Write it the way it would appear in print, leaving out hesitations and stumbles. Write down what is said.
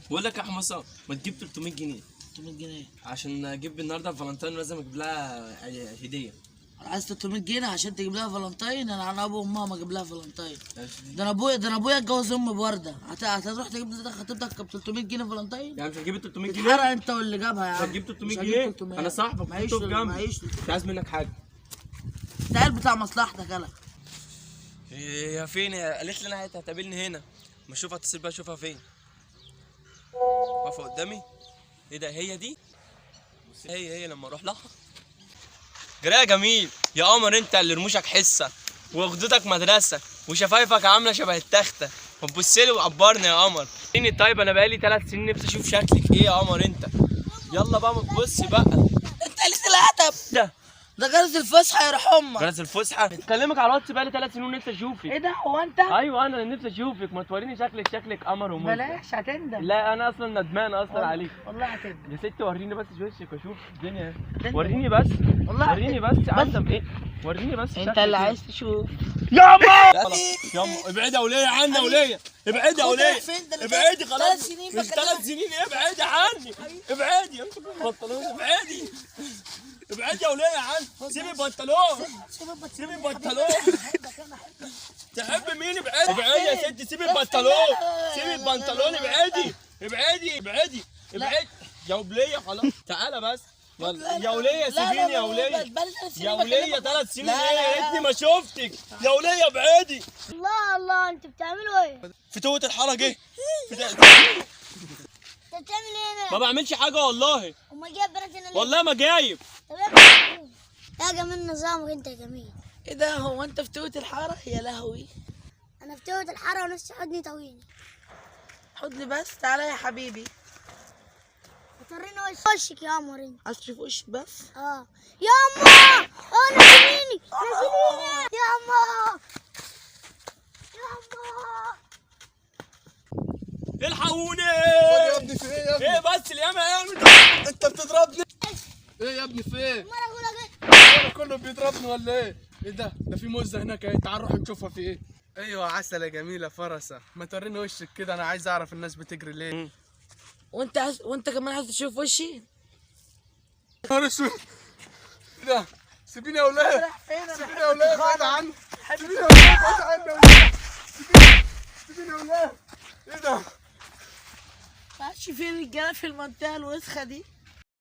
بقول لك يا حمصه ما تجيب 300 جنيه. 300 جنيه عشان اجيب النهارده فالنتين لازم اجيب لها هديه. عايز 300 جنيه عشان تجيب لها فالنتين؟ انا ابو امها ما اجيب لها فالنتين. ده انا ابويا اتجوز امي بورده. هتروح تجيب خطيبتك ب 300 جنيه فالنتين؟ يعني مش هتجيب ال 300 جنيه؟ تتحرق انت واللي جابها يا عم. مش هتجيب 300 جنيه؟ انا صاحبك معيش تقف جنبي. معيش. مش عايز منك حاجه. انت قاعد بتاع مصلحتك يلا. هي فين؟ قالت لي انا هتقابلني هنا. ما اشوفها اتصل بيها اشوفها فين. واقفه قدامي. ايه ده؟ هي دي؟ هي لما اروح لها. جرايه جميل يا قمر، انت اللي رموشك حسه وخدودك مدرسه وشفايفك عامله شبه التخته. ما تبصلي وعبرني يا قمر. طيب انا بقالي 3 سنين نفسي اشوف شكلك. ايه يا قمر انت؟ يلا بقى بصي بقى. انت قلت الهدف ده جرس الفسحه يا روح امك. جرس الفسحه؟ بكلمك على الواتس بقالي 3 سنين ونفسي اشوفك. ايه ده؟ هو انت؟ ايوه انا اللي نفسي اشوفك. ما توريني شكلك قمر ومزه. بلاش هتندم. لا انا اصلا ندمان اصلا عليك. والله هتندم يا ستي وريني بس وشك واشوف الدنيا. هتندم. وريني بس. والله وريني بس عندك ايه. وريني بس انت اللي عايز تشوف. ياما ياما ابعدي يا وليه عني يا وليه. ابعدي يا وليه. فين ده؟ ابعدي خلاص. 3 سنين مش 3 سنين. ابعدي عني. ابعدي. بنطلون. ابعدي. ابعدي يا وليه يا عم. سيبي البنطلون. سيبي البنطلون. تحب مين؟ ابعدي يا ستي. سيبي البنطلون. سيبي البنطلون. ابعدي. ابعدي. يا وليه خلاص. تعالى بس. يا وليه سيبيني يا وليه. يا وليه 3 سنين ايه يا ريتني ما شفتك. يا وليه ابعدي. الله انتوا بتعملوا ايه؟ فتوة الحاره جه. انت بتعمل ايه؟ ما بعملش حاجه والله. امال جايب بنات هنا ليه؟ والله ما جايب. طب يا جميل نظامك انت يا جميل. ايه ده؟ هو انت في توت الحاره؟ يا لهوي. انا في توت الحاره ونفسي حضني طويل. حضني بس. تعالى يا حبيبي. بتوريني وشك يا قمر انت. عايز تشوف وشي بس؟ يا اما نزليني يا اما. الحقوني. يا ابني في ايه يا ابني؟ ايه بس الياما انت بتضربني؟ ايه يا ابني في ايه؟ امال اقول لك ايه؟ انا كله بيضربني ولا ايه؟ ايه ده؟ ده في موزه هناك اهي، تعال نروح نشوفها في ايه؟ ايوه عسل يا جميله فرسه، ما توريني وشك كده، انا عايز اعرف الناس بتجري ليه؟ وانت كمان عايز تشوف وشي؟ نهار اسود. ايه ده؟ سيبيني يا ولاد. سيبيني يا ولاد بعيد عني. سيبيني يا ولاد بعيد عني يا ولاد. سيبيني يا ولاد. ايه ده؟ معرفش فين الرجاله في المنطقه الوسخه دي.